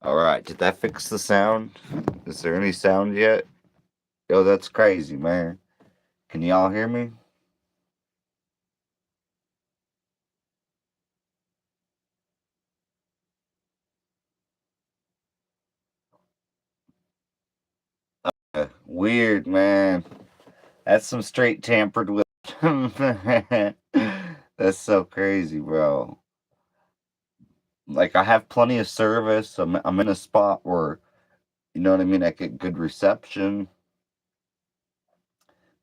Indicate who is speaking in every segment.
Speaker 1: All right, did that fix the sound? Is there any sound yet? Yo, that's crazy, man. Can y'all hear me? Weird, man. That's some straight tampered with. That's so crazy, bro. Like I have plenty of service. I'm in a spot where you know what I mean. I get good reception.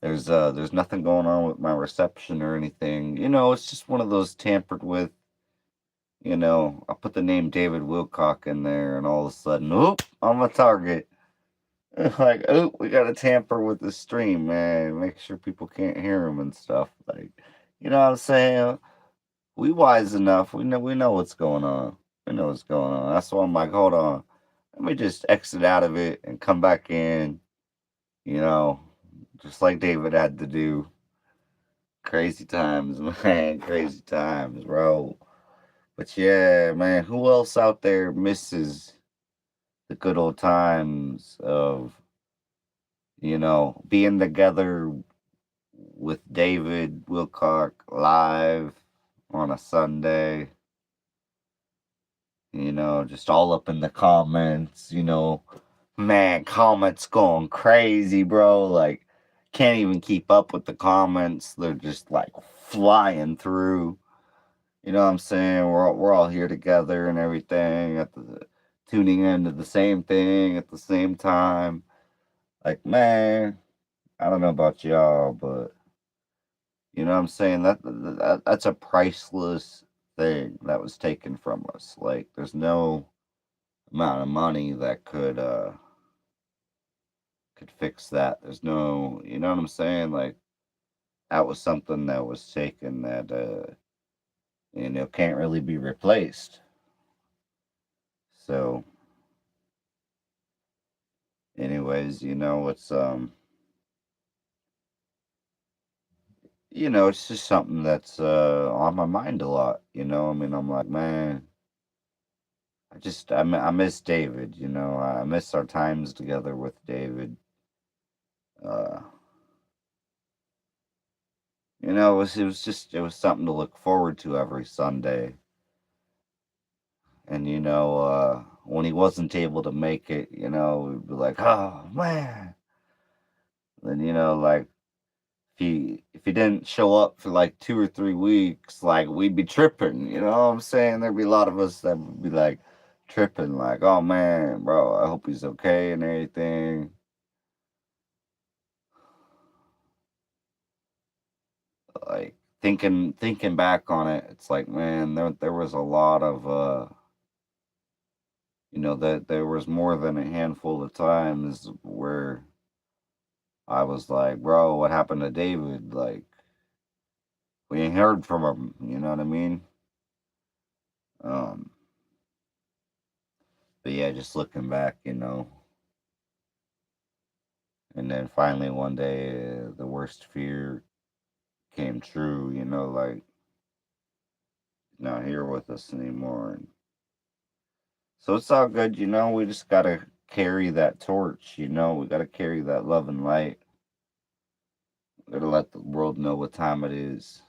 Speaker 1: There's nothing going on with my reception or anything. It's just one of those tampered with. I put the name David Wilcock in there, and all of a sudden, oop, I'm a target. Like, oop, we got to tamper with the stream, man. Make sure people can't hear him and stuff. Like, you know what I'm saying? We wise enough. We know what's going on. We know what's going on. That's why I'm like, hold on. Let me just exit out of it and come back in. You know, just like David had to do. Crazy times, man. Crazy times, bro. But yeah, man, who else out there misses the good old times of, being together with David Wilcock live on a Sunday, just all up in the comments, man, comments going crazy, bro. Like, can't even keep up with the comments. They're just like flying through. You know what I'm saying? We're all here together and everything tuning into the same thing at the same time. Like, man, I don't know about y'all, but you know what I'm saying? That's a priceless thing that was taken from us. Like, there's no amount of money that could fix that. There's no, you know what I'm saying? Like, that was something that was taken that can't really be replaced. So, anyways, it's just something that's on my mind a lot. I mean, I'm like, man, I miss David. I miss our times together with David. Uh, it was something to look forward to every Sunday. And when he wasn't able to make it, we'd be like, oh man. Then like if he didn't show up for like 2 or 3 weeks, like we'd be tripping. You know what I'm saying? There'd be a lot of us that would be like tripping, like, oh man, bro, I hope he's okay and everything. Like thinking back on it, it's like, man, there was a lot of that there was more than a handful of times where I was like, bro, what happened to David? Like, we ain't heard from him. You know what I mean? Um, but yeah, just looking back, and then finally one day, the worst fear came true. Like not here with us anymore. And so it's all good. We just gotta carry that torch. We gotta carry that love and light. We gotta let the world know what time it is,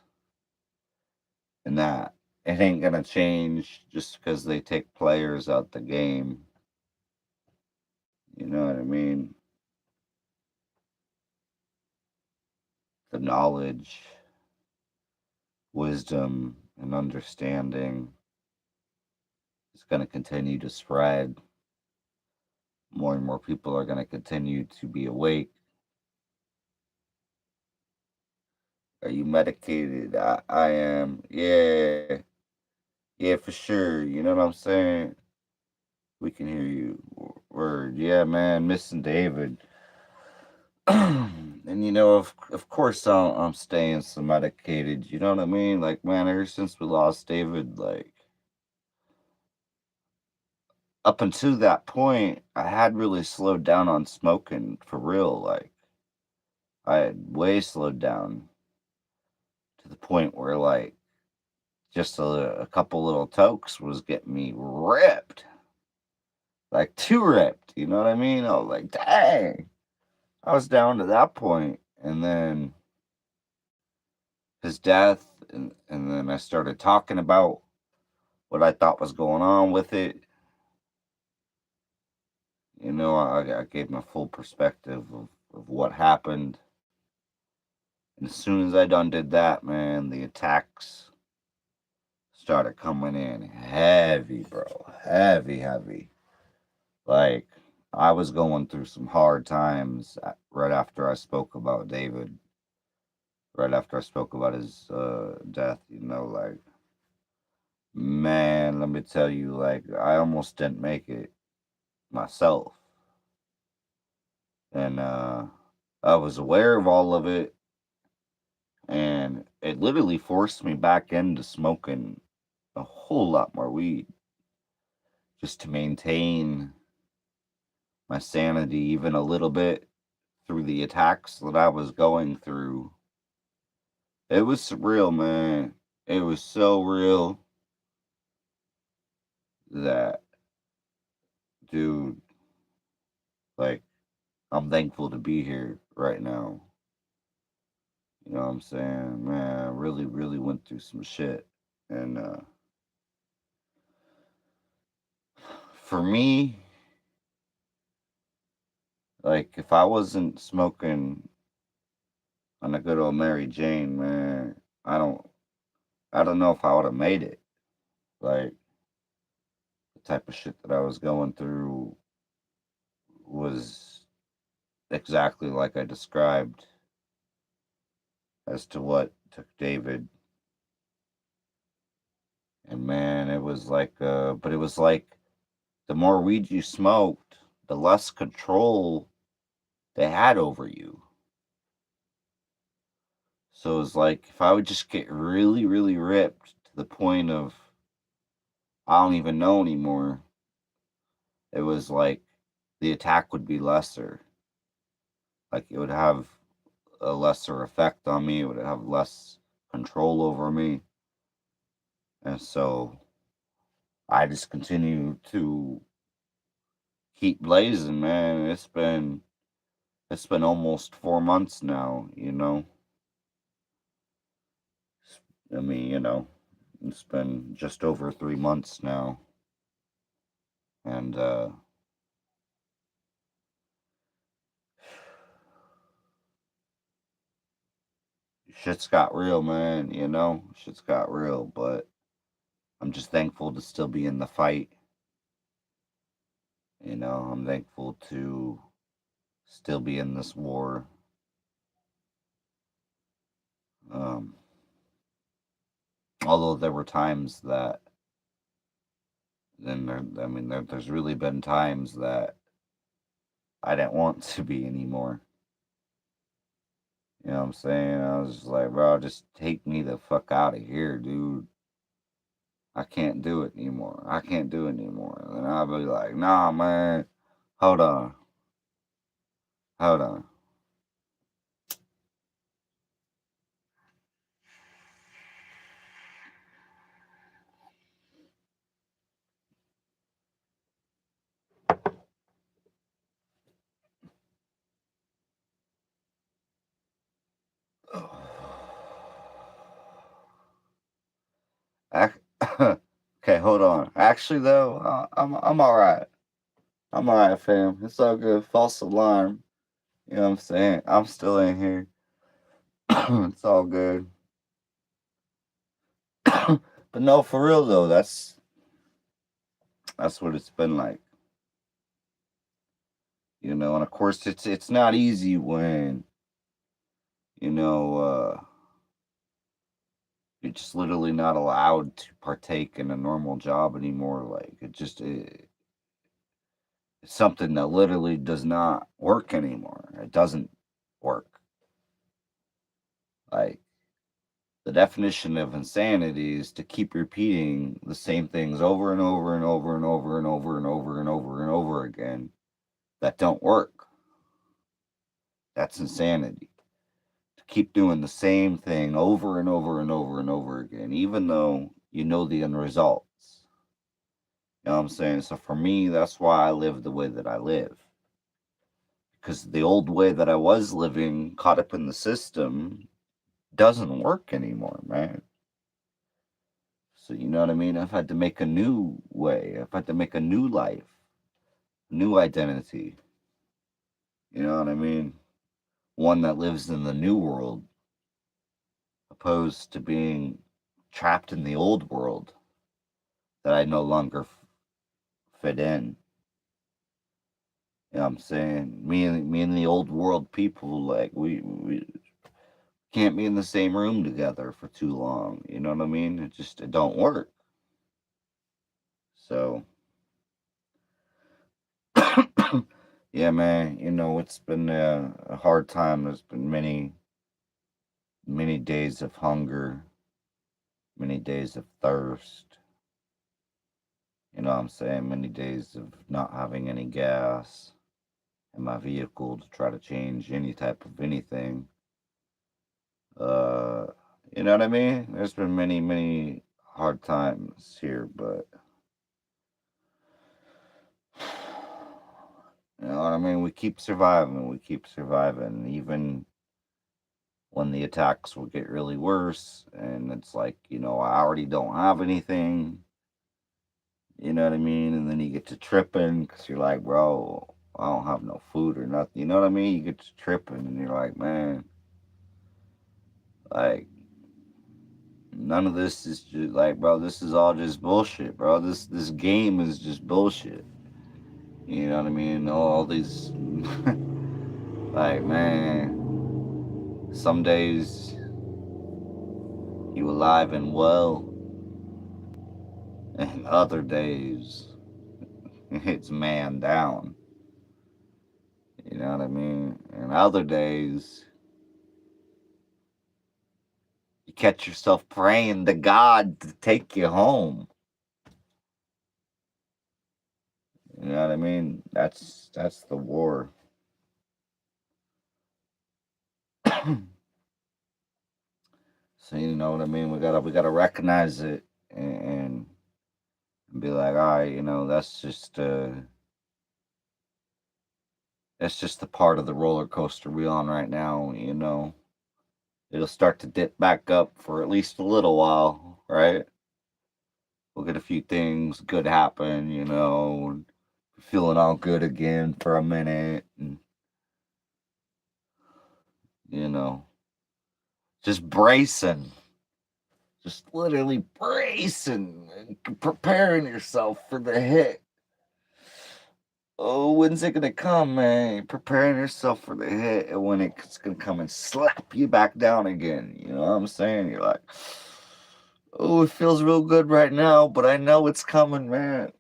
Speaker 1: and that it ain't gonna change just because they take players out the game. You know what I mean? The knowledge, wisdom, and understanding is going to continue to spread. More and more people are going to continue to be awake. Are you medicated? I am. Yeah. Yeah, for sure. You know what I'm saying? We can hear you. Word. Yeah, man. Missing David. And of course I'm staying some medicated. You know what I mean? Like, man, ever since we lost David, like up until that point, I had really slowed down on smoking for real. Like, I had way slowed down to the point where, like, just a couple little tokes was getting me ripped. like too ripped. You know what I mean? I was like, dang, I was down to that point, and then his death, and then I started talking about what I thought was going on with it. You know, I gave my full perspective of what happened. And as soon as I done did that, man, the attacks started coming in heavy, bro. Heavy, heavy. Like, I was going through some hard times right after I spoke about David, right after I spoke about his death, you know, like, man, let me tell you, like, I almost didn't make it myself. And I was aware of all of it, and it literally forced me back into smoking a whole lot more weed just to maintain my sanity even a little bit through the attacks that I was going through. It was surreal, man. It was so real that, dude, like, I'm thankful to be here right now. You know what I'm saying? Man, I really, really went through some shit. And for me, like, if I wasn't smoking on a good old Mary Jane, man, I don't know if I would have made it. Like, the type of shit that I was going through was exactly like I described as to what took David. And man, it was like, but it was like the more weed you smoked, the less control they had over you. So it was like if I would just get really, really ripped to the point of I don't even know anymore, it was like the attack would be lesser. Like it would have a lesser effect on me, it would have less control over me. And so I just continue to keep blazing, man. It's been almost 4 months now, you know. I mean, you know, it's been just over 3 months now. And shit's got real, man, you know. Shit's got real, but I'm just thankful to still be in the fight. You know, I'm thankful to still be in this war. Um, although there were times that, there's really been times that I didn't want to be anymore. You know what I'm saying? I was just like, bro, just take me the fuck out of here, dude. I can't do it anymore. I can't do it anymore. And I'll be like, nah, man, hold on, hold on. Okay, hold on. Actually, though, I'm all right. I'm all right, fam. It's all good. False alarm. You know what I'm saying? I'm still in here. It's all good. But no, for real though, that's what it's been like. You know, and of course it's not easy when, you know, you're just literally not allowed to partake in a normal job anymore. Like it's something that literally does not work anymore. It doesn't work. Like the definition of insanity is to keep repeating the same things over and over and over and over and over and over and over and over again that don't work. That's insanity. To keep doing the same thing over and over and over and over again, even though you know the end results. You know what I'm saying? So for me, that's why I live the way that I live. Because the old way that I was living, caught up in the system, doesn't work anymore, man. So you know what I mean? I've had to make a new way. I've had to make a new life, new identity. You know what I mean? One that lives in the new world, opposed to being trapped in the old world that I no longer fit in. You know what I'm saying? Me and the old world people, like we can't be in the same room together for too long. You know what I mean? It don't work. So yeah, man. It's been a hard time. There's been many days of hunger, many days of thirst. You know what I'm saying? Many days of not having any gas in my vehicle to try to change any type of anything. Uh, you know what I mean? There's been many hard times here, but you know what I mean? We keep surviving. We keep surviving, even when the attacks will get really worse. And it's like, I already don't have anything. You know what I mean? And then you get to tripping because you're like, bro, I don't have no food or nothing. You know what I mean? You get to tripping and you're like, man, like, none of this is just like, bro, this is all just bullshit, bro. This game is just bullshit. You know what I mean? All these, like, man, some days you alive and well, and other days it's man down. You know what I mean? And other days you catch yourself praying to God to take you home. You know what I mean? That's the war. So you know what I mean? We gotta recognize it and be like, all right, that's just the part of the roller coaster we on right now. It'll start to dip back up for at least a little while, right? We'll get a few things good happen, and feeling all good again for a minute, and you know, just bracing, just literally bracing, and preparing yourself for the hit. Oh, when's it gonna come, man? Preparing yourself for the hit, and when it's gonna come and slap you back down again. You know what I'm saying? You're like, oh, it feels real good right now, but I know it's coming, man.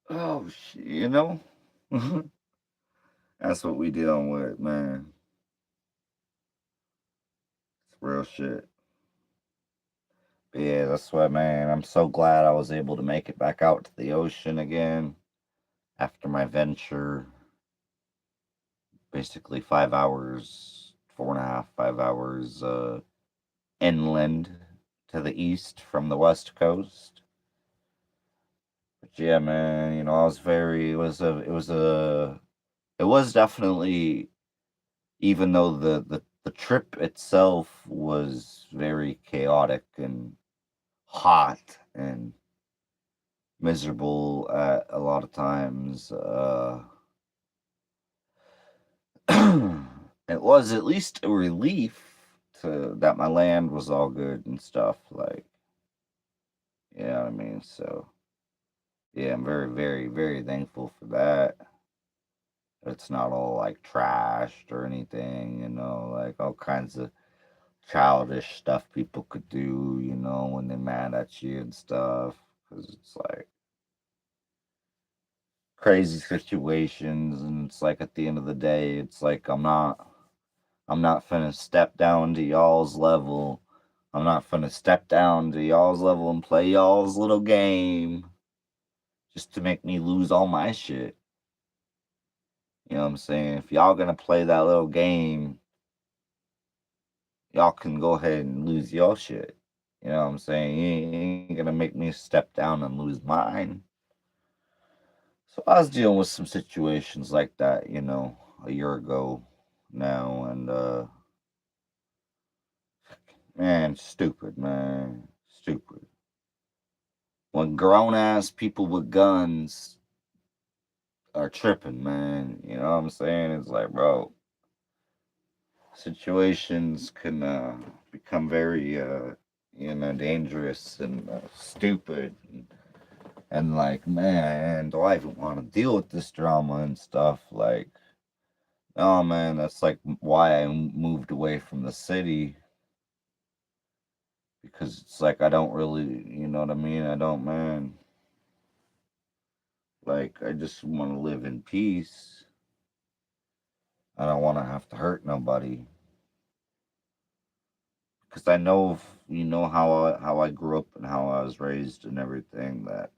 Speaker 1: Oh, shit, That's what we dealing with, man. It's real shit. But yeah, that's why, man. I'm so glad I was able to make it back out to the ocean again after my venture. Basically, 5 hours, 4.5, 5 hours inland to the east from the west coast. But yeah, man, I was very. It was definitely, even though the trip itself was very chaotic and hot and miserable at a lot of times. It was at least a relief to that my land was all good and stuff. Like, you know what I mean? So, yeah, I'm very, very, very thankful for that. It's not all like trashed or anything, like all kinds of childish stuff people could do, when they're mad at you and stuff. Because it's like crazy situations, and it's like at the end of the day, it's like I'm not finna step down to y'all's level. I'm not finna step down to y'all's level and play y'all's little game just to make me lose all my shit. You know what I'm saying? If y'all gonna play that little game, y'all can go ahead and lose your shit. You know what I'm saying? You ain't gonna make me step down and lose mine. So I was dealing with some situations like that, a year ago now, and man, stupid, man, stupid. When grown ass people with guns are tripping, man, you know what I'm saying? It's like, bro, situations can become very, dangerous and stupid. And like, man, do I even want to deal with this drama and stuff? Like, oh man, that's like why I moved away from the city, because it's like I don't really, you know what I mean? I don't, man. Like, I just want to live in peace. I don't want to have to hurt nobody, because I know, how I grew up and how I was raised and everything. That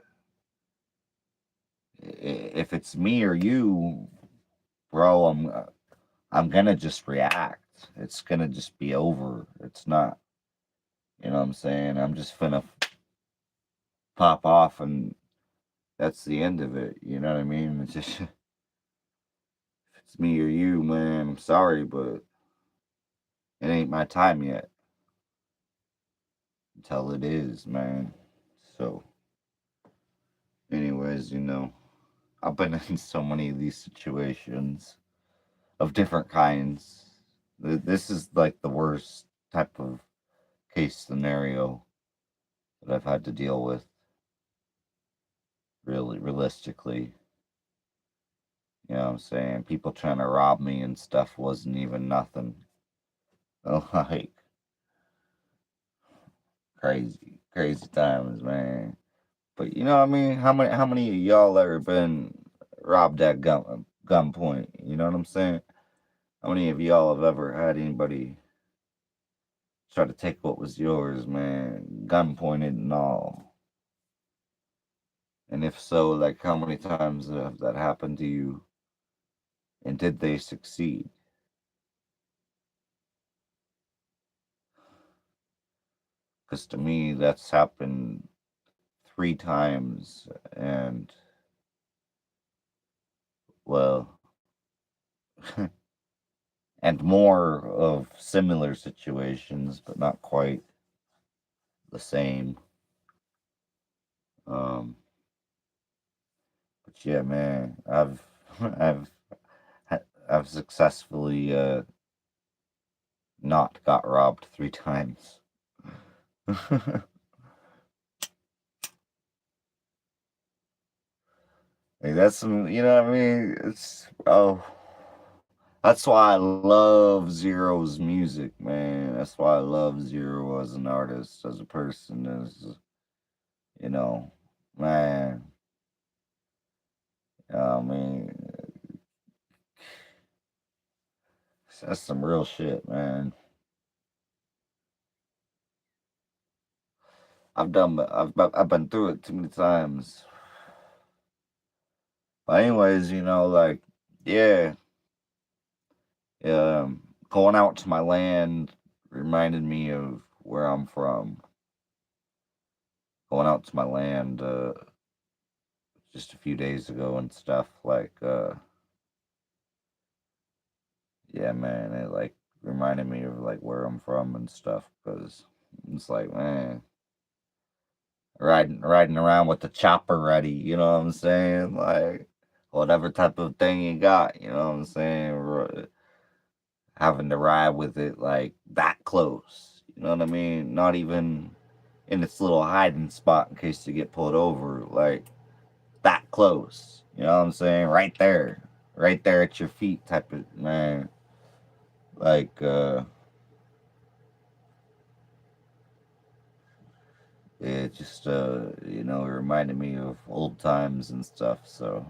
Speaker 1: if it's me or you, bro, I'm gonna just react. It's gonna just be over. It's not, you know what I'm saying? I'm just gonna pop off, and that's the end of it. You know what I mean? It's just, if it's me or you, man, I'm sorry, but it ain't my time yet until it is, man. So, anyways, I've been in so many of these situations of different kinds. This is like the worst type of case scenario that I've had to deal with, really, realistically. You know what I'm saying? People trying to rob me and stuff wasn't even nothing. Like, crazy, crazy times, man. But you know what I mean? How many of y'all ever been robbed at gunpoint? You know what I'm saying? How many of y'all have ever had anybody try to take what was yours, man? Gun pointed and all. And if so, like, how many times have that happened to you? And did they succeed? Because to me, that's happened 3 times, and well, and more of similar situations, but not quite the same. Um, but yeah, man, I've I've successfully not got robbed 3 times. Like, that's some, you know what I mean? That's why I love Zero's music, man. That's why I love Zero as an artist, as a person, you know, man. I mean, that's some real shit, man. I've been through it too many times. But anyways, like, yeah, going out to my land reminded me of where I'm from. Going out to my land just a few days ago and stuff, like, yeah, man, it like reminded me of like where I'm from and stuff, because it's like, man, riding around with the chopper ready, you know what I'm saying? Like, whatever type of thing you got, you know what I'm saying? Having to ride with it like that close, you know what I mean? Not even in its little hiding spot in case you get pulled over, like that close, you know what I'm saying? Right there at your feet, type of, man. Like, it just, it reminded me of old times and stuff. So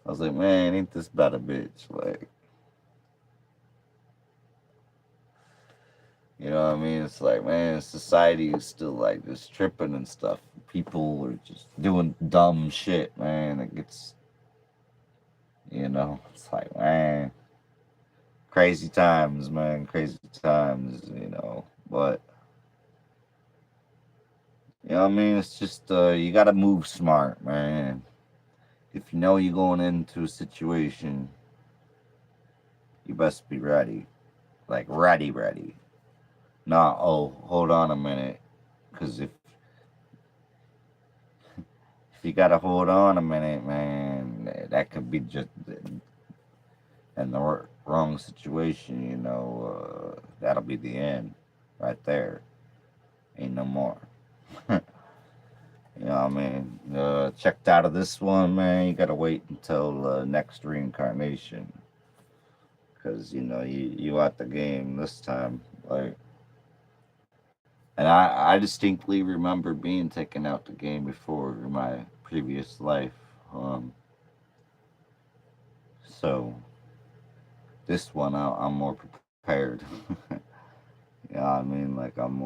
Speaker 1: I was like, man, ain't this about a bitch? Like, you know what I mean? It's like, man, society is still like just tripping and stuff. People are just doing dumb shit, man. It gets, it's like, man, crazy times, man, crazy times. But, you know what I mean? It's just, you gotta move smart, man. if you know you're going into a situation, you best be ready. Like, ready, ready. Not, oh, hold on a minute. Because if you gotta hold on a minute, man, that could be just in the wrong situation, that'll be the end right there. Ain't no more. You know what I mean? Checked out of this one, man. You gotta wait until next reincarnation, because you at the game this time. Like, and I distinctly remember being taken out the game before in my previous life. So this one, I'm more prepared. You know what I mean? Like, I'm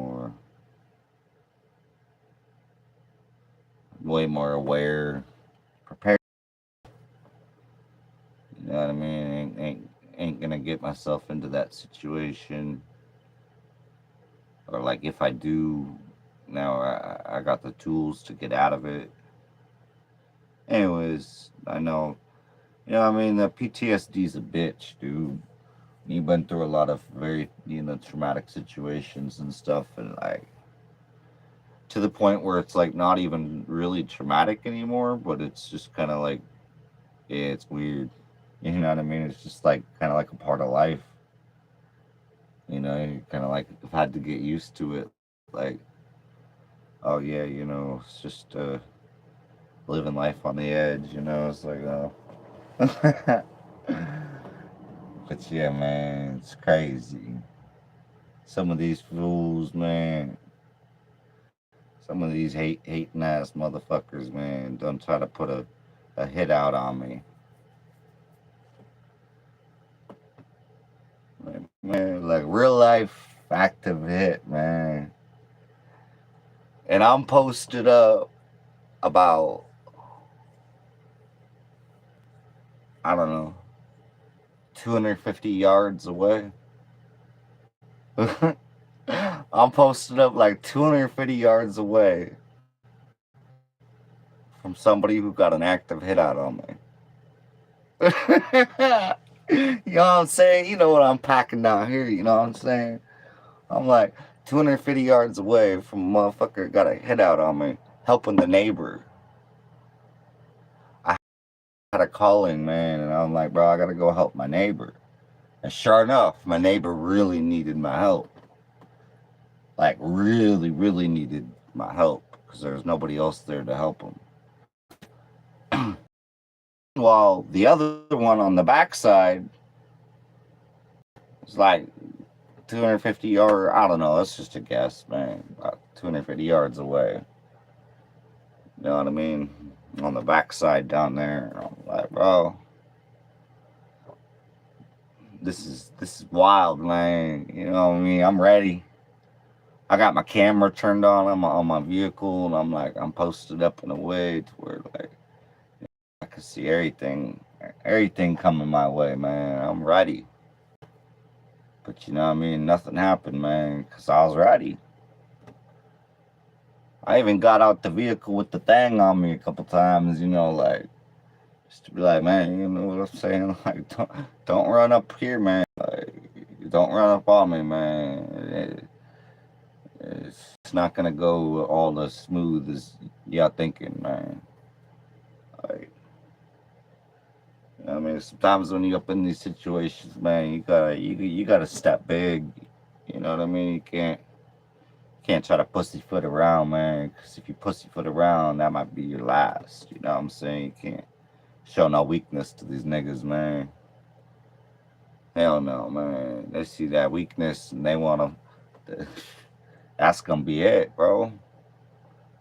Speaker 1: way more aware, prepared. You know what I mean? Ain't gonna get myself into that situation. Or like if I do, now I got the tools to get out of it. Anyways, I know. You know what I mean? The PTSD's a bitch, dude. You've been through a lot of very, traumatic situations and stuff, and like to the point where it's like not even really traumatic anymore, but it's just kind of like, yeah, it's weird. You know what I mean? It's just like kind of like a part of life. You kind of like have had to get used to it. Like, oh yeah, it's just living life on the edge. It's like, oh. But yeah, man, it's crazy. Some of these fools, man. Some of these hating ass motherfuckers, man, don't try to put a hit out on me. Man, like real life active hit, man. And I'm posted up about, I don't know, 250 yards away. I'm posted up like 250 yards away from somebody who got an active hit out on me. You know what I'm saying? You know what I'm packing down here, you know what I'm saying? I'm like 250 yards away from a motherfucker got a hit out on me, helping the neighbor. I had a calling, man, and I'm like, bro, I gotta go help my neighbor. And sure enough, my neighbor really needed my help. Like, really, really needed my help because there was nobody else there to help him. While the other one on the backside was like 250 yards, I don't know, that's just a guess, man, about 250 yards away. You know what I mean? On the backside down there. I'm like, bro, this is wild, man. You know what I mean? I'm ready. I got my camera turned on my vehicle, and I'm like, I'm posted up in a way to where like I can see everything coming my way, man. I'm ready. But you know what I mean? Nothing happened, man, because I was ready. I even got out the vehicle with the thing on me a couple times, like just to be like, man, you know what I'm saying? Like, don't run up here, man. Like, don't run up on me, man. It's not gonna go all as smooth as y'all thinking, man. Like, I mean, sometimes when you up in these situations, man, you gotta step big. You know what I mean? You can't try to pussyfoot around, man. Because if you pussyfoot around, that might be your last. You know what I'm saying? You can't show no weakness to these niggas, man. Hell no, man. They see that weakness and they want to. That's gonna be it, bro.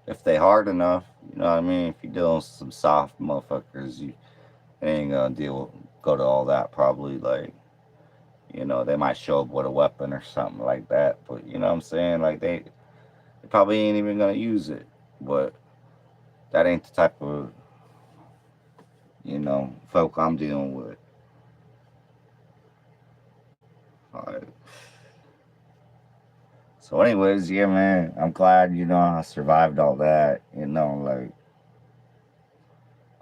Speaker 1: If they hard enough, you know what I mean. If you're dealing with some soft motherfuckers, they ain't gonna go to all that. Probably like, they might show up with a weapon or something like that. But you know what I'm saying? Like they probably ain't even gonna use it. But that ain't the type of folk I'm dealing with. Like, so, anyways, yeah, man, I'm glad I survived all that. Like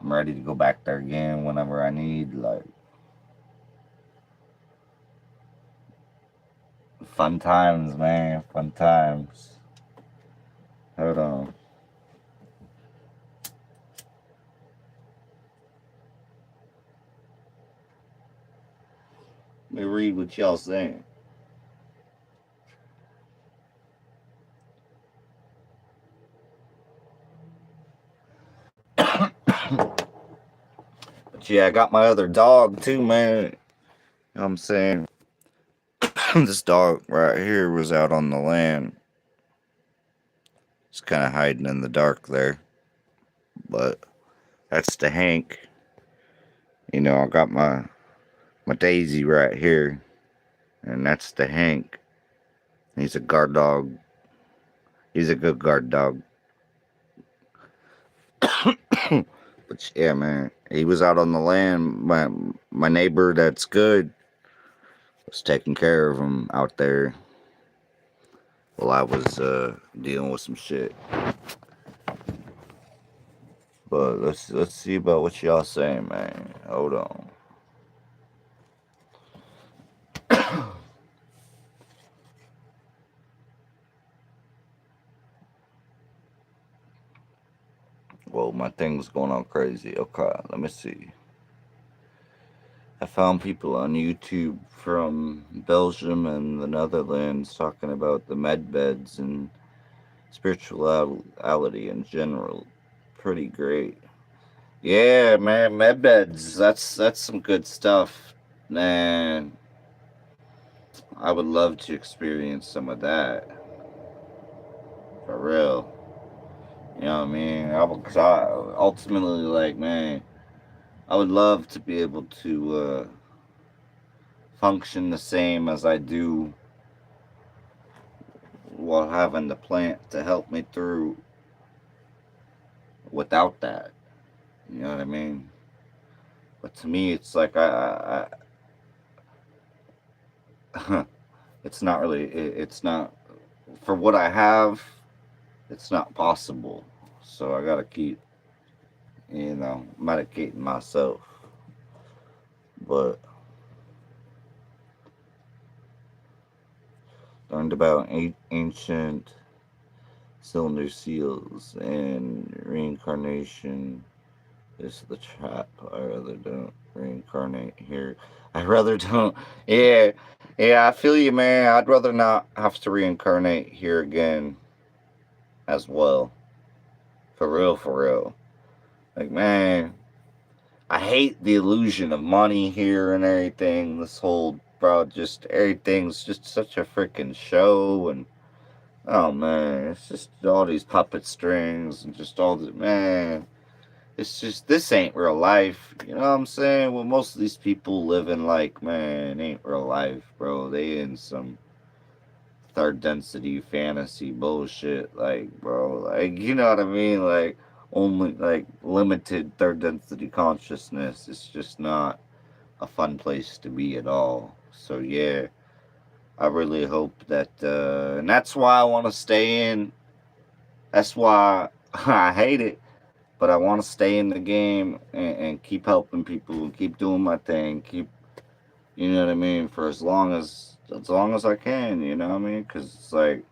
Speaker 1: I'm ready to go back there again whenever I need. Like, fun times, man. Fun times. Hold on. Let me read what y'all saying. But yeah, I got my other dog too, man. You know what I'm saying? This dog right here was out on the land. It's kind of hiding in the dark there. But that's the Hank. You know, I got my Daisy right here. And that's the Hank. He's a guard dog. He's a good guard dog. But yeah, man, he was out on the land. My neighbor that's good was taking care of him out there while I was dealing with some shit. But let's see about what y'all saying, man. Hold on. Well, my thing's going on crazy. Okay, let me see. I found people on YouTube from Belgium and the Netherlands talking about the med beds and spirituality in general. Pretty great. Yeah, man, med beds. That's some good stuff, man. I would love to experience some of that for real. You know what I mean? Cause I ultimately, like, man, I would love to be able to function the same as I do while having the plant to help me through without that. You know what I mean? But to me, it's like it's not really. It's not for what I have. It's not possible. So I gotta keep, medicating myself. But learned about ancient cylinder seals and reincarnation. This is the trap. I rather don't reincarnate here. I rather don't. Yeah, yeah. I feel you, man. I'd rather not have to reincarnate here again, as well. For real, for real. Like, man, I hate the illusion of money here and everything. This whole, bro, just everything's just such a freaking show. And oh man, it's just all these puppet strings and just all the, man. It's just, this ain't real life. You know what I'm saying? Well, most of these people living, like, man, ain't real life, bro. They in some third density fantasy bullshit, like, bro, like, you know what I mean? Like, only like limited third density consciousness. It's just not a fun place to be at all. So yeah, I really hope that and that's why I want to stay in. That's why I hate it, but I want to stay in the game and keep helping people and keep doing my thing. Keep, you know what I mean, for as long as I can. You know what I mean? Because it's like,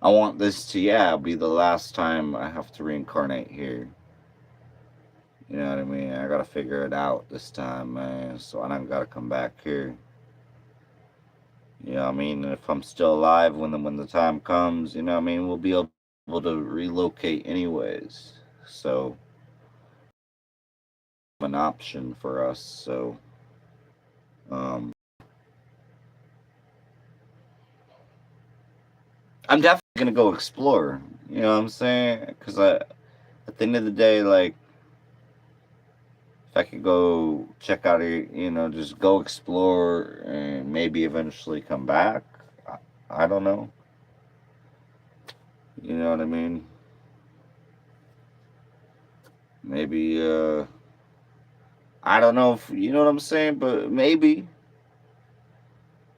Speaker 1: I want this to, yeah, be the last time I have to reincarnate here. You know what I mean? I gotta figure it out this time, man. So I don't gotta come back here. You know what I mean? And if I'm still alive when the time comes, you know what I mean, we'll be able to relocate anyways. So an option for us. So um I'm definitely gonna go explore. You know what I'm saying? Because at the end of the day, like, if I could go check out, just go explore and maybe eventually come back. I don't know. You know what I mean? Maybe, I don't know if, you know what I'm saying, but maybe,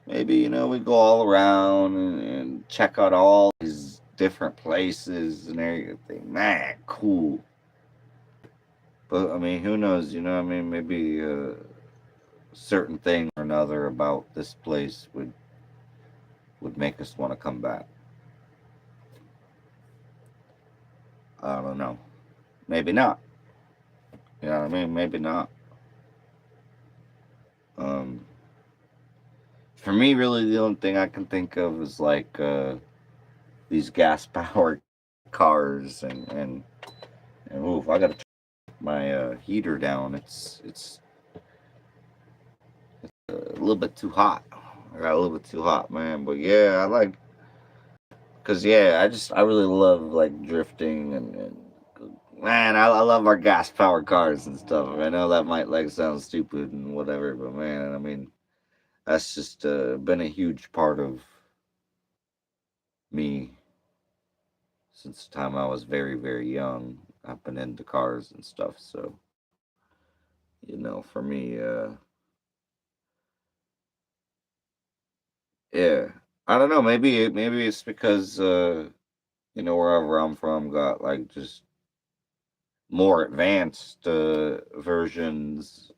Speaker 1: we go all around and check out all these different places and everything. Man, cool. But I mean, who knows? I mean, maybe a certain thing or another about this place would make us want to come back. I don't know. Maybe not. You know what I mean? Maybe not. Um, for me, really, the only thing I can think of is like these gas powered cars and oof, I gotta turn my heater down. It's a little bit too hot. I got a little bit too hot, man. But yeah, I like because yeah, I really love like drifting and man, I love our gas powered cars and stuff. I know that might like sound stupid and whatever, but man, I mean that's just been a huge part of me since the time I was very young. I've been into cars and stuff, so for me, yeah, I don't know. Maybe it's because wherever I'm from got like just more advanced versions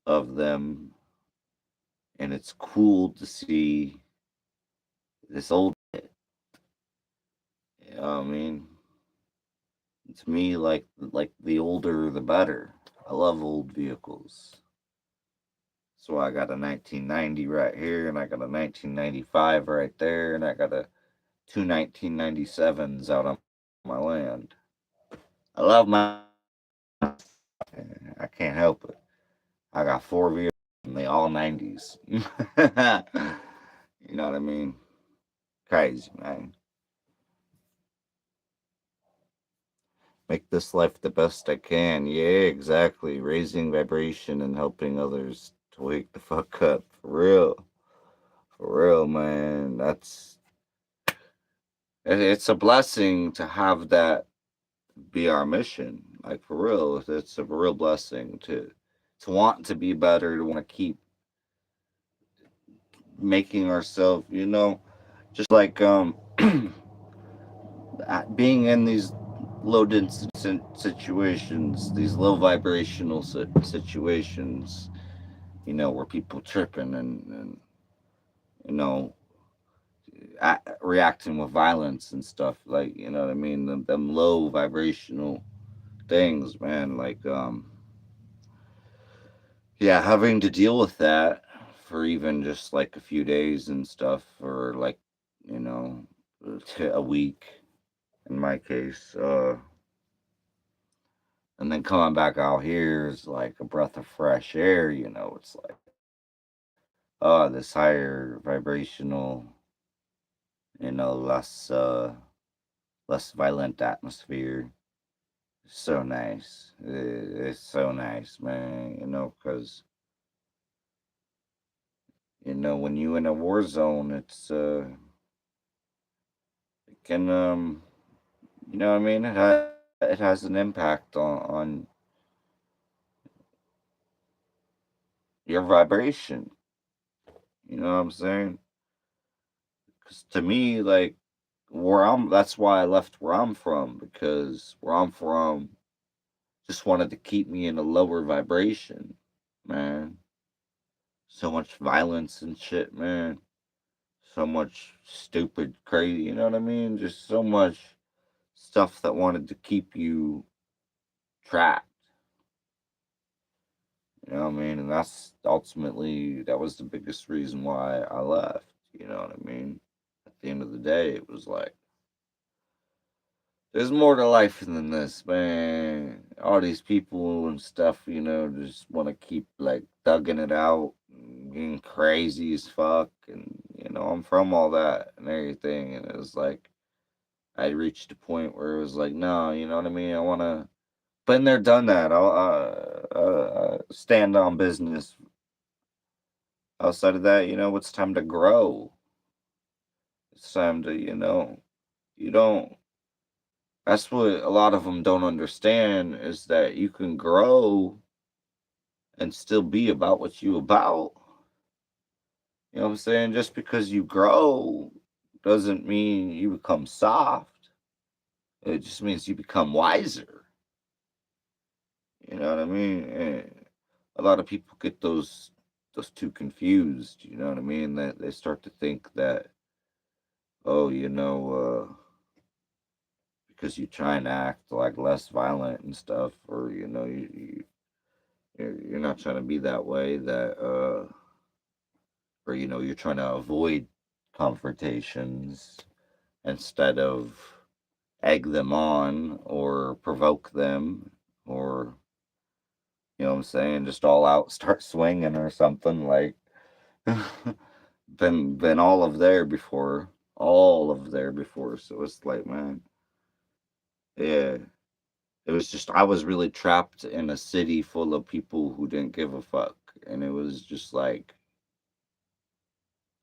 Speaker 1: of them, and it's cool to see this old. I mean, to me, like the older the better. I love old vehicles. So I got a 1990 right here, and I got a 1995 right there, and I got two 1997s out on my land. I love my. I can't help it. I got four vehicles, and they all 90s. You know what I mean? Crazy, man. Make this life the best I can. Yeah, exactly. Raising vibration and helping others to wake the fuck up. For real. For real, man. It's a blessing to have that be our mission. Like for real. It's a real blessing to want to be better, to want to keep making ourselves, just like being in these low density situations, these low vibrational situations, where people tripping and you know, reacting with violence and stuff, like, you know what I mean? Them low vibrational things, man. Like, yeah, having to deal with that for even just like a few days and stuff, or like, you know, a week in my case, and then coming back out here is like a breath of fresh air. It's like, oh, this higher vibrational, less violent atmosphere. So nice. It's so nice, man. Because when you in a war zone, it can what I mean. It has an impact on your vibration. You know what I'm saying? Because to me, like that's why I left where I'm from, because where I'm from just wanted to keep me in a lower vibration, man. So much violence and shit, man. So much stupid, crazy, you know what I mean? Just so much stuff that wanted to keep you trapped. You know what I mean? And that was the biggest reason why I left. You know what I mean? At the end of the day, it was like, there's more to life than this, man. All these people and stuff, just want to keep like thugging it out, and being crazy as fuck. And, I'm from all that and everything. And it was like, I reached a point where it was like, no, you know what I mean? I want to, been there, done that. I'll stand on business. Outside of that, it's time to grow. It's time to, you don't, that's what a lot of them don't understand, is that you can grow and still be about what you about. You know what I'm saying? Just because you grow doesn't mean you become soft. It just means you become wiser. You know what I mean? A lot of people get those two confused. You know what I mean? That they start to think that, oh, because you try and act like less violent and stuff, or you're not trying to be that way. Or you're trying to avoid confrontations instead of egg them on or provoke them, or what I'm saying, just all out start swinging or something like. been all of there before. So it's like, man, yeah. It was just I was really trapped in a city full of people who didn't give a fuck, and it was just like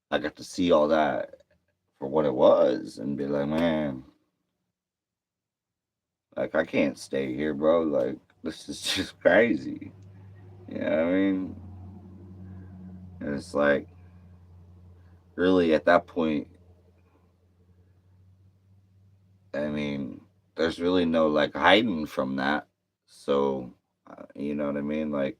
Speaker 1: I got to see all that for what it was and be like, man, like I can't stay here, bro. Like this is just crazy. You know what I mean? And it's like really at that point, I mean, there's really no like hiding from that. So, you know what I mean? Like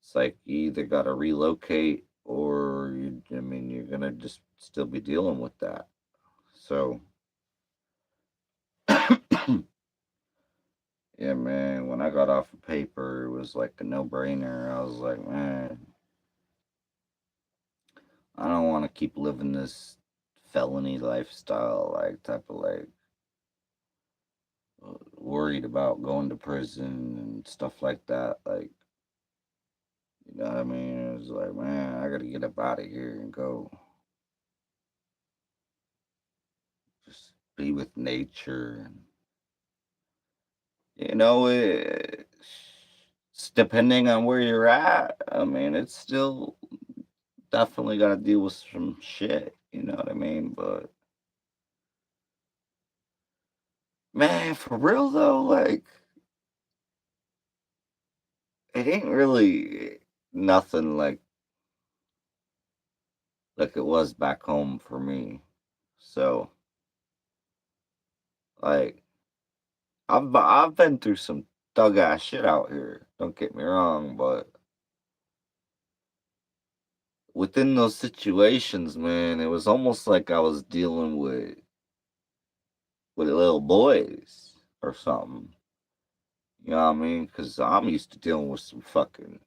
Speaker 1: it's like you either got to relocate or I mean, you're gonna just still be dealing with that. So, yeah, man. When I got off of paper, it was like a no brainer. I was like, man, I don't want to keep living this felony lifestyle, like type of like worried about going to prison and stuff like that. Like, you know what I mean? It was like, man, I gotta get up out of here and go just be with nature. And, it's depending on where you're at. I mean, it's still definitely gotta deal with some shit. You know what I mean? But man, for real though, like it ain't really nothing like it was back home for me. So like I've been through some thug ass shit out here. Don't get me wrong, but within those situations, man, it was almost like I was dealing with little boys or something. You know what I mean? Because I'm used to dealing with some fucking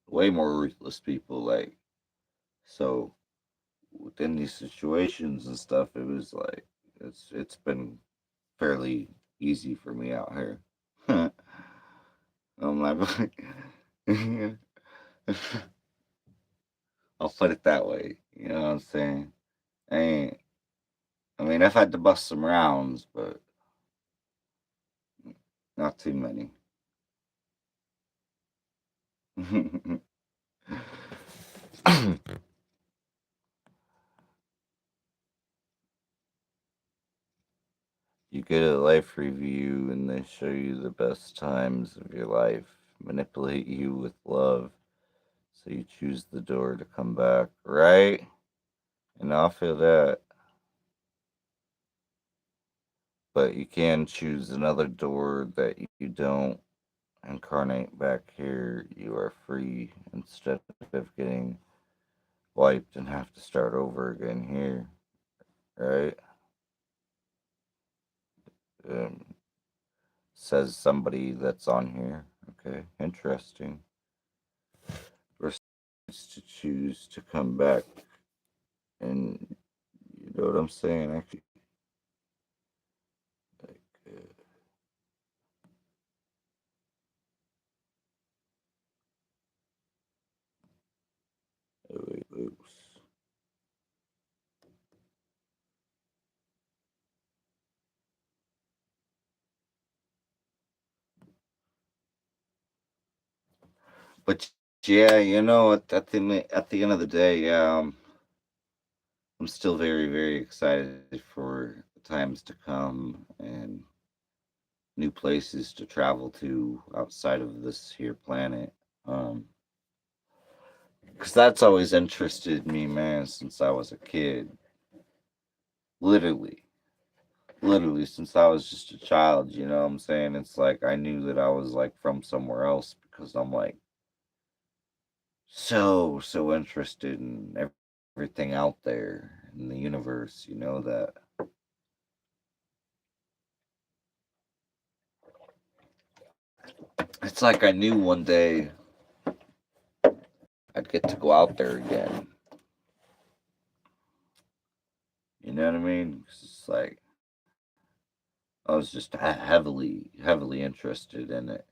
Speaker 1: way more ruthless people. Like so, within these situations and stuff, it was like it's been fairly easy for me out here. I'm like, I'll put it that way. You know what I'm saying? I ain't. I mean, I've had to bust some rounds, but not too many. You get a life review and they show you the best times of your life, manipulate you with love, so you choose the door to come back, right? And I feel that. But you can choose another door that you don't incarnate back here. You are free instead of getting wiped and have to start over again here, right? Um, Says somebody that's on here. Okay, interesting. We're to choose to come back, and you know what I'm saying? Actually, like, oops. But yeah, at the end of the day, I'm still very, very excited for the times to come and new places to travel to outside of this here planet. Because that's always interested me, man, since I was a kid. Literally. literally since I was just a child, you know what I'm saying? It's like I knew that I was like from somewhere else because I'm like so interested in everything out there in the universe, you know, that it's like I knew one day I'd get to go out there again. You know what I mean? 'Cause it's like I was just heavily interested in it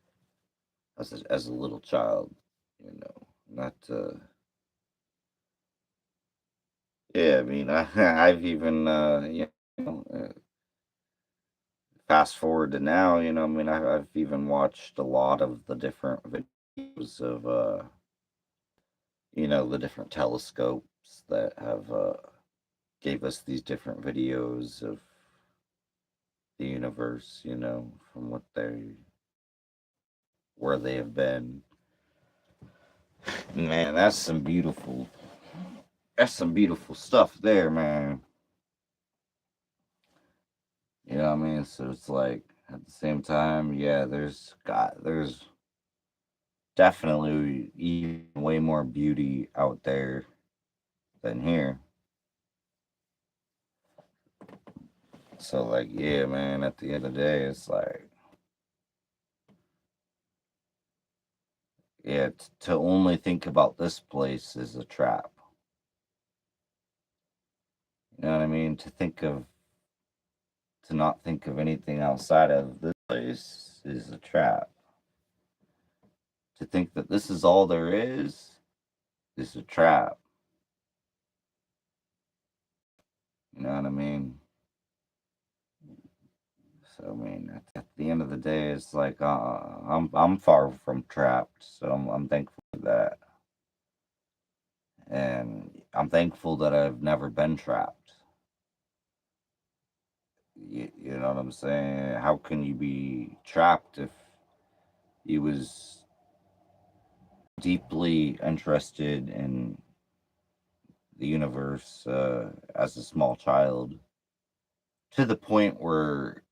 Speaker 1: as a little child, you know. Not yeah, I mean, I've even you know, fast forward to now, you know, I mean, I've even watched a lot of the different videos of you know, the different telescopes that have gave us these different videos of the universe, you know, from what they where they have been. Man, that's some beautiful stuff there, man. You know what I mean? So it's like at the same time, yeah, there's definitely even way more beauty out there than here. So like, yeah, man, at the end of the day, it's like, yeah, to only think about this place is a trap. You know what I mean? To not think of anything outside of this place is a trap. To think that this is all there is a trap. You know what I mean? So I mean, at the end of the day, it's like I'm far from trapped. So I'm thankful for that, and I'm thankful that I've never been trapped. You know what I'm saying? How can you be trapped if you was deeply interested in the universe as a small child to the point where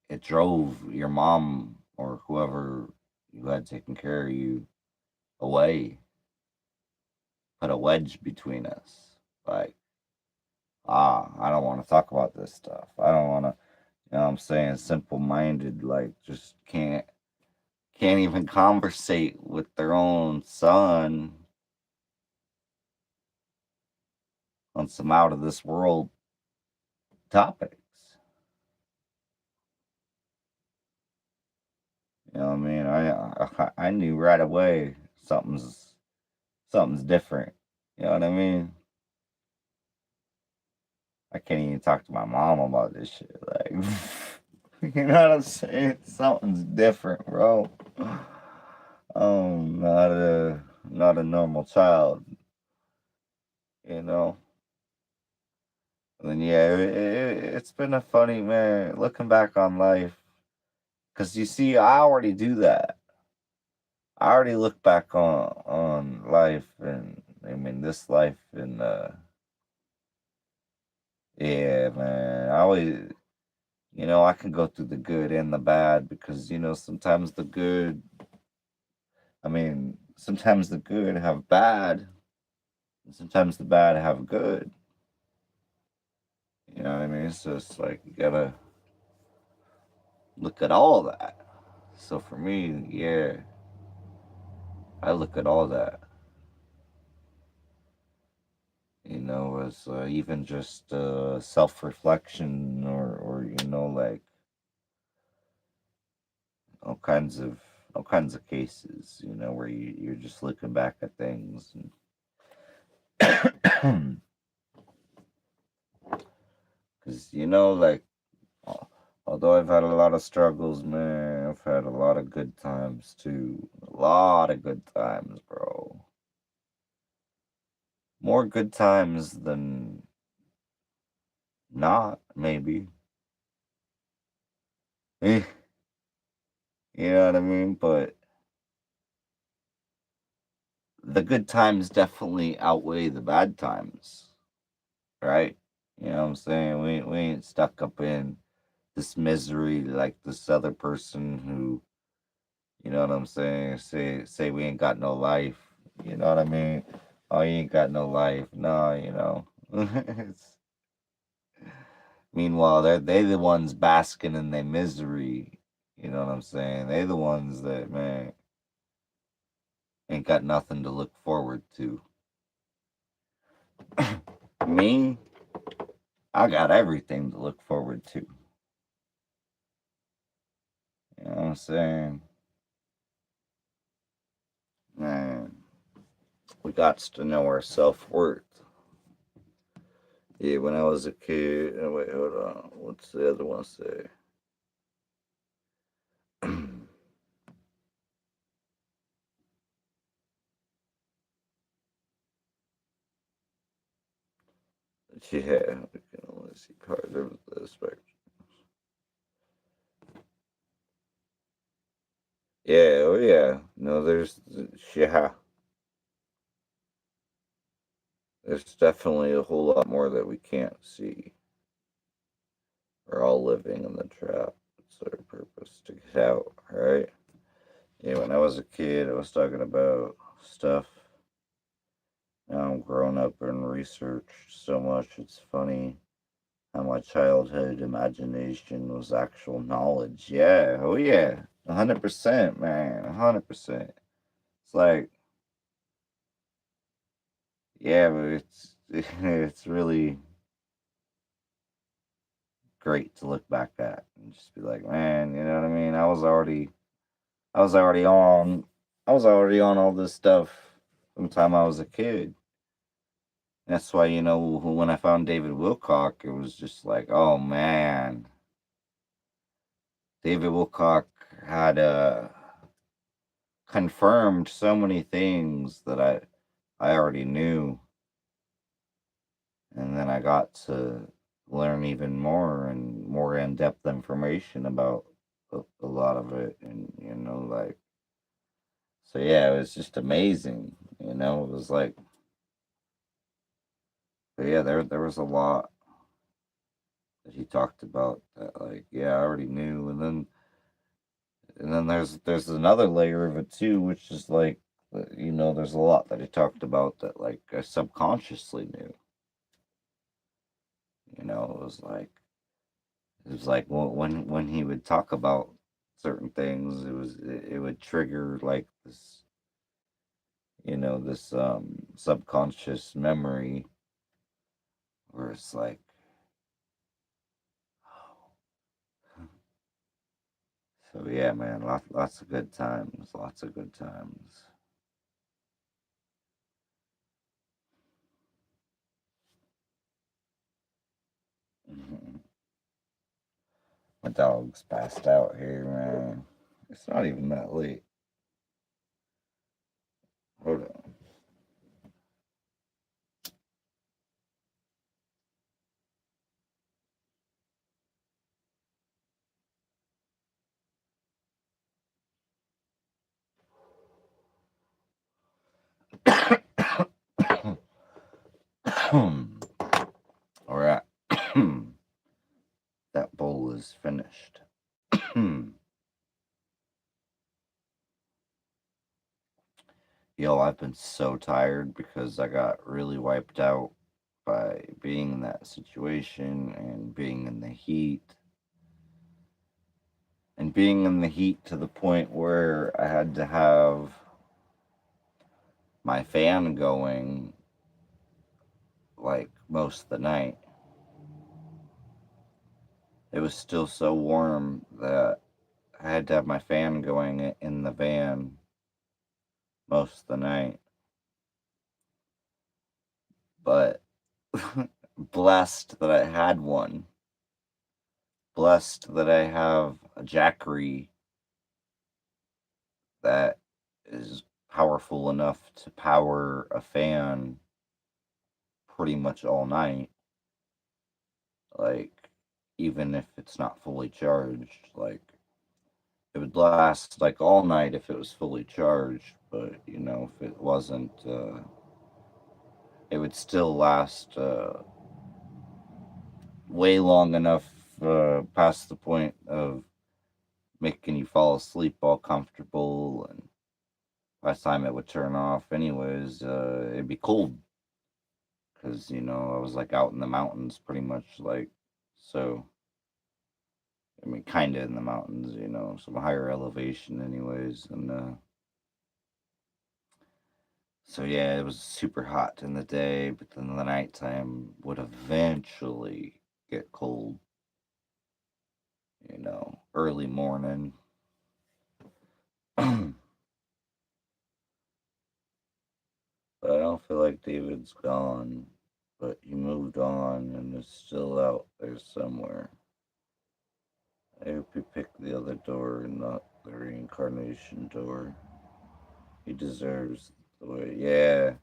Speaker 1: it drove your mom or whoever you had taken care of you away, put a wedge between us. Like, I don't want to talk about this stuff. I don't want to, you know what I'm saying, simple minded, like, just can't even conversate with their own son on some out of this world topics. You know what I mean? I knew right away something's different. You know what I mean? I can't even talk to my mom about this shit. Like, you know what I'm saying? Something's different, bro. Not a normal child. You know. And then yeah, it's been a funny man looking back on life. Cause you see, I already do that. I already look back on life, and I mean this life, and yeah, man. I always, you know, I can go through the good and the bad because you know sometimes the good, I mean, sometimes the good have bad, and sometimes the bad have good. You know what I mean? So it's like you gotta look at all that. So for me, yeah, I look at all that. You know, as even just self-reflection, or you know, like all kinds of all kinds of cases. You know, where you're just looking back at things and because you know, like although I've had a lot of struggles, man, I've had a lot of good times too. A lot of good times, bro. More good times than not, maybe. Eh, you know what I mean? But the good times definitely outweigh the bad times, right? You know what I'm saying? We ain't stuck up in this misery like this other person who, you know what I'm saying, say we ain't got no life. You know what I mean? Oh, you ain't got no life. No, you know. It's, meanwhile, they the ones basking in their misery. You know what I'm saying? They the ones that, man, ain't got nothing to look forward to. Me, I got everything to look forward to. You know what I'm saying? Man, we got to know our self worth. Yeah, when I was a kid, wait, hold on. What's the other one say? Yeah, we can only see part of the spectrum. Yeah, oh yeah. No, yeah, there's definitely a whole lot more that we can't see. We're all living in the trap. It's our purpose to get out, right? Yeah, when I was a kid, I was talking about stuff. Now I'm grown up and researched so much, it's funny how my childhood imagination was actual knowledge. Yeah, oh yeah. 100%, man. 100%. It's like, yeah, but it's really great to look back at and just be like, man, you know what I mean? I was already on I was already on all this stuff from the time I was a kid. That's why, you know, when I found David Wilcock, it was just like, oh man, David Wilcock had confirmed so many things that I already knew, and then I got to learn even more and more in-depth information about a lot of it, and you know, like, so yeah, it was just amazing. You know, it was like, but yeah, there was a lot that he talked about that, like, yeah, I already knew, and then there's another layer of it too, which is like, you know, there's a lot that he talked about that like I subconsciously knew. You know, it was like when he would talk about certain things, it would trigger like this, you know, this subconscious memory where it's like, so yeah, man, lots of good times, lots of good times. Mhm. My dog's passed out here, man. It's not even that late. Hold on. All right. That bowl is finished. Yo, I've been so tired because I got really wiped out by being in that situation and being in the heat. And being in the heat to the point where I had to have my fan going like most of the night. It was still so warm that I had to have my fan going in the van most of the night. But blessed that I had one. Blessed that I have a Jackery that is powerful enough to power a fan pretty much all night. Like, even if it's not fully charged, like, it would last like all night if it was fully charged, but you know, if it wasn't, it would still last way long enough past the point of making you fall asleep all comfortable, and by the time it would turn off anyways, it'd be cold because I was like out in the mountains pretty much, like, so I mean kind of in the mountains, some higher elevation anyways, and so yeah, it was super hot in the day, but then the nighttime would eventually get cold, early morning. But I don't feel like David's gone, but he moved on and is still out there somewhere. I hope he picked the other door and not the reincarnation door. He deserves the way. Yeah,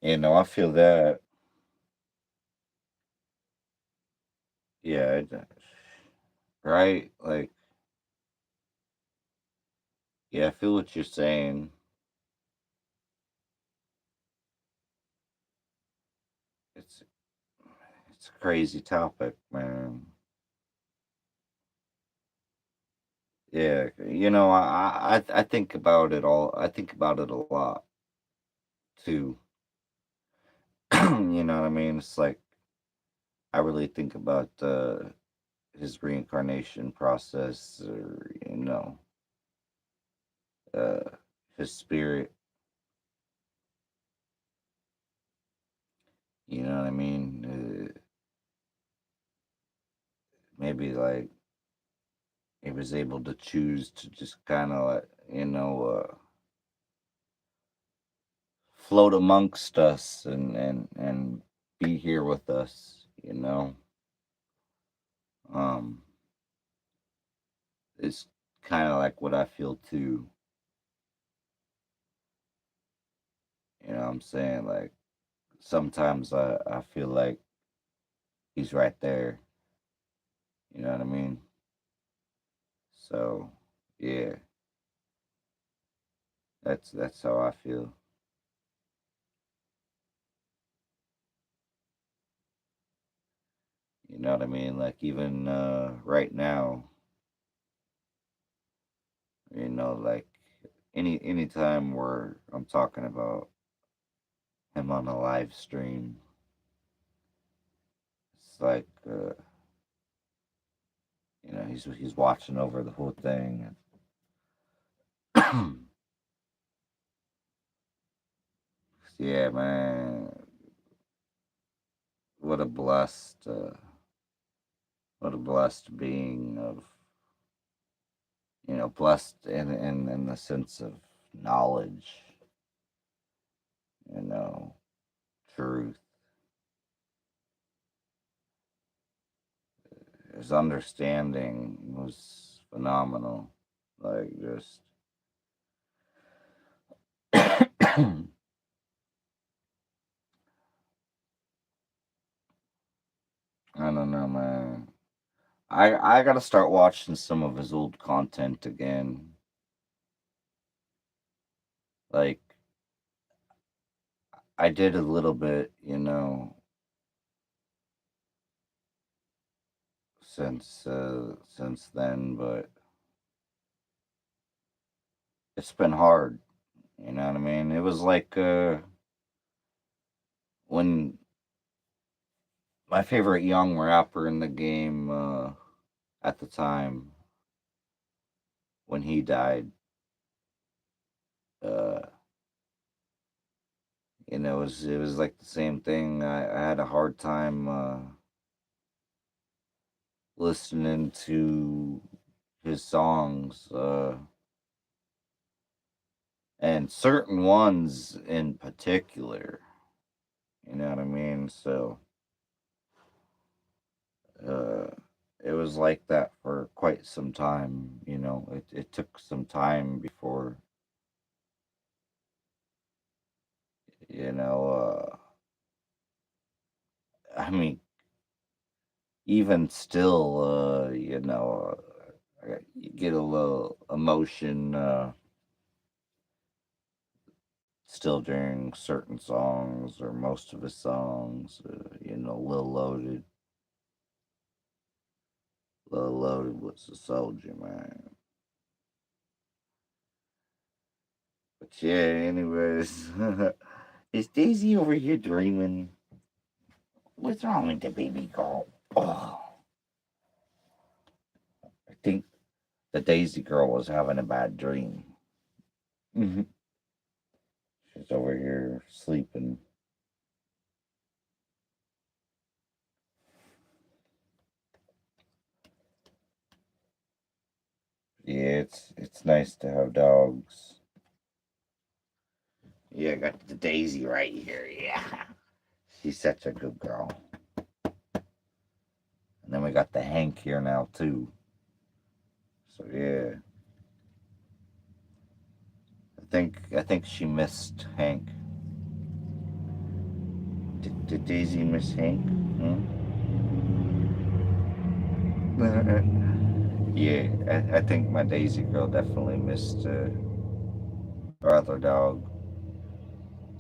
Speaker 1: I feel that. Yeah, right? Like, yeah, I feel what you're saying. It's it's a crazy topic, man. Yeah, I think about it all. I think about it a lot too. You know what I mean? It's like I really think about his reincarnation process, or uh, his spirit. You know what I mean? Maybe like he was able to choose to just kind of like float amongst us and be here with us. Um, it's kind of like what I feel too. You know what I'm saying? Like sometimes I feel like he's right there. You know what I mean? So yeah, that's how I feel. You know what I mean? Like even right now, like any time where I'm talking about him on a live stream, it's like he's watching over the whole thing. Yeah, man, what a blessed being of blessed in the sense of knowledge, you know, truth. His understanding was phenomenal. Like just I don't know, man. I gotta start watching some of his old content again. Like I did a little bit, since then, but it's been hard. You know what I mean? It was like when my favorite young rapper in the game at the time when he died. Uh, it was like the same thing. I had a hard time listening to his songs, and certain ones in particular. You know what I mean? So uh, it was like that for quite some time. It took some time before you know. I mean, even still, you get a little emotion still during certain songs or most of his songs. Lil Loaded. Loaded was a soldier, man. But yeah, anyways. Is Daisy over here dreaming? What's wrong with the baby girl? Oh, I think the Daisy girl was having a bad dream. Mm-hmm. She's over here sleeping. Yeah, it's nice to have dogs. Yeah, I got the Daisy right here. Yeah, she's such a good girl. And then we got the Hank here now too. So yeah, I think she missed Hank. Did Daisy miss Hank? Hmm? Yeah, I think my Daisy girl definitely missed our other dog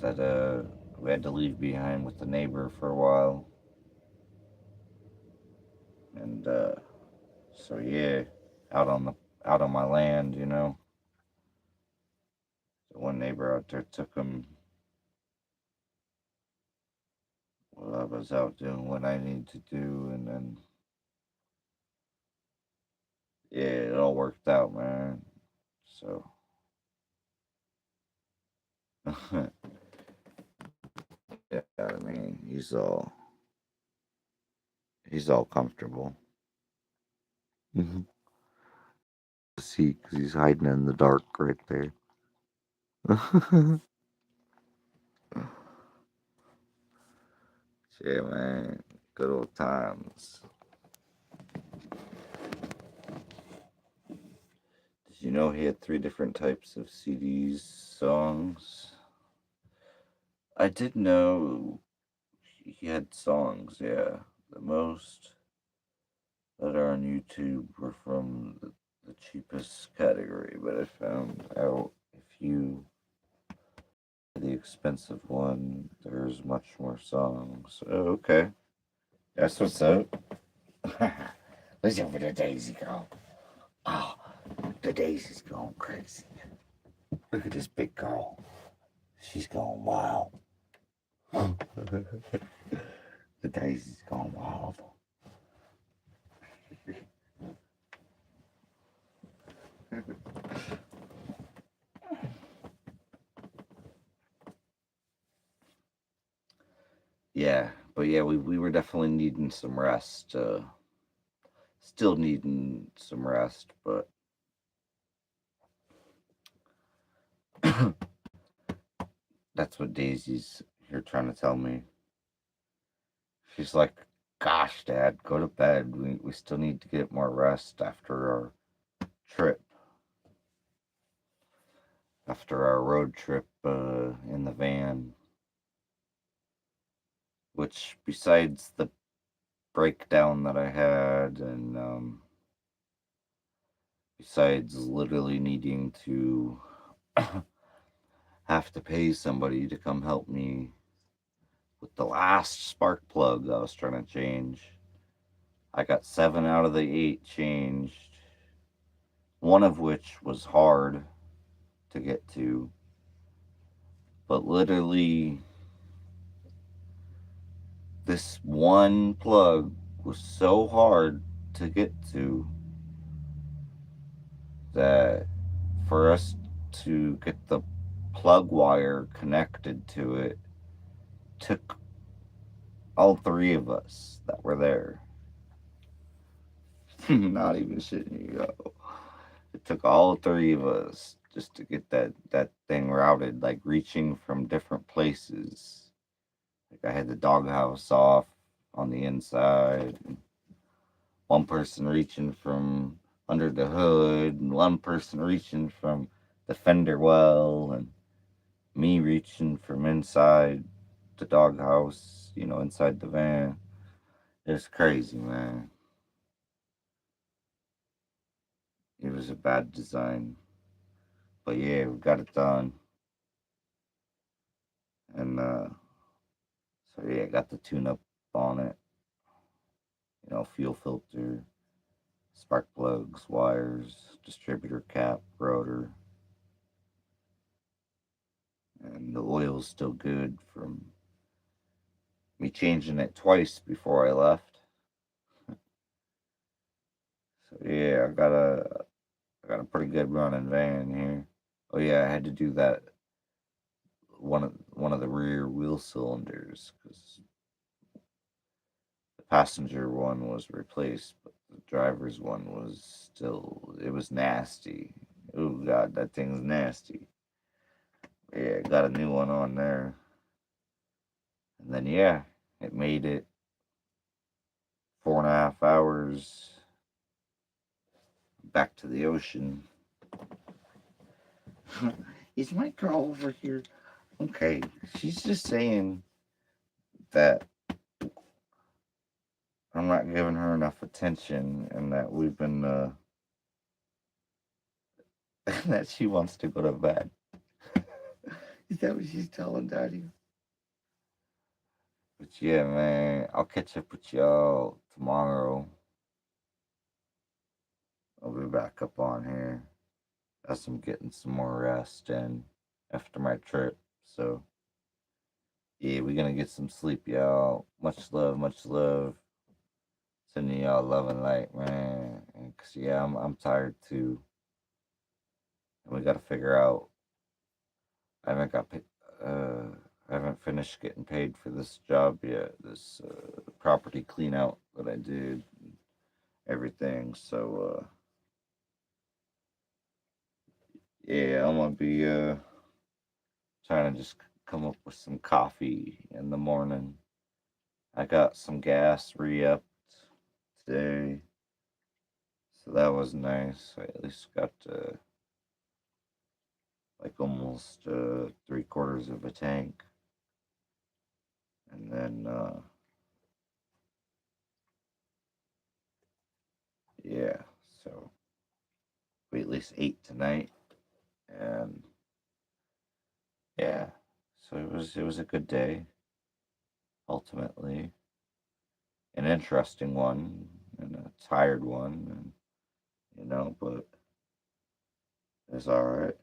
Speaker 1: that we had to leave behind with the neighbor for a while, and so yeah, out on the out on my land, the one neighbor out there took him while I was out doing what I need to do, and then yeah, it all worked out, man. So yeah, I mean, he's all comfortable. Mm-hmm. See, because he's hiding in the dark right there. Yeah, man, good old times. Did you know he had three different types of CDs songs? I did know he had songs. Yeah, the most that are on YouTube were from the cheapest category, but I found out if you the expensive one, there's much more songs. Oh, okay. That's what's up. Listen for the Daisy girl. Oh, the Daisy's going crazy. Look at this big girl. She's going wild. The Daisy's going wild. Yeah, but yeah, we were definitely needing some rest. Still needing some rest, but that's what Daisy's here trying to tell me. She's like, "Gosh, Dad, go to bed. We still need to get more rest after our trip, after our road trip in the van." Which, besides the breakdown that I had, and besides literally needing to have to pay somebody to come help me with the last spark plug I was trying to change. I got 7 out of the 8 changed, one of which was hard to get to. But literally, this one plug was so hard to get to that for us to get the plug wire connected to it took all three of us that were there. Not even shitting you, yo. It took all three of us just to get that thing routed, like reaching from different places. Like I had the doghouse off on the inside, and one person reaching from under the hood, and one person reaching from the fender well, and me reaching from inside the doghouse, inside the van. It's crazy, man. It was a bad design. But yeah, we got it done. And so yeah, got the tune up on it. Fuel filter, spark plugs, wires, distributor cap, rotor, and the oil's still good from me changing it twice before I left. So yeah, I got a pretty good running van here. Oh yeah, I had to do that one of the rear wheel cylinders because the passenger one was replaced, but the driver's one was still, it was nasty. Oh god, that thing's nasty. Yeah, got a new one on there. And then yeah, it made it 4.5 hours back to the ocean. Is my girl over here? Okay, she's just saying that I'm not giving her enough attention and that we've been that she wants to go to bed. Is that what she's telling Daddy? But yeah, man, I'll catch up with y'all tomorrow. I'll be back up on here as I'm getting some more rest in after my trip. So yeah, we're gonna get some sleep, y'all. Much love, much love. Sending y'all love and light, man. And 'cause yeah, I'm tired too. And we gotta figure out. I haven't got paid. I haven't finished getting paid for this job yet. This property clean out that I did, everything. So yeah, I'm gonna be trying to just come up with some coffee in the morning. I got some gas re-upped today, so that was nice. I at least got like almost 3/4 of a tank, and then yeah, so we at least ate tonight, and yeah, so it was a good day. Ultimately, an interesting one and a tired one, and but it's all right.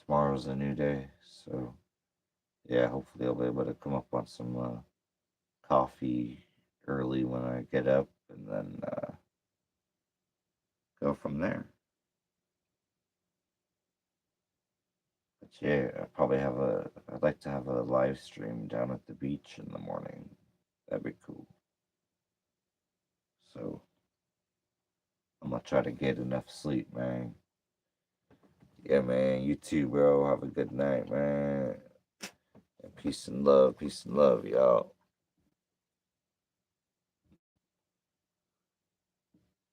Speaker 1: Tomorrow's a new day, so yeah, hopefully I'll be able to come up on some coffee early when I get up, and then go from there. But yeah, I'd like to have a live stream down at the beach in the morning. That'd be cool. So I'm gonna try to get enough sleep, man. Yeah, man. You too, bro. Have a good night, man. And peace and love, y'all.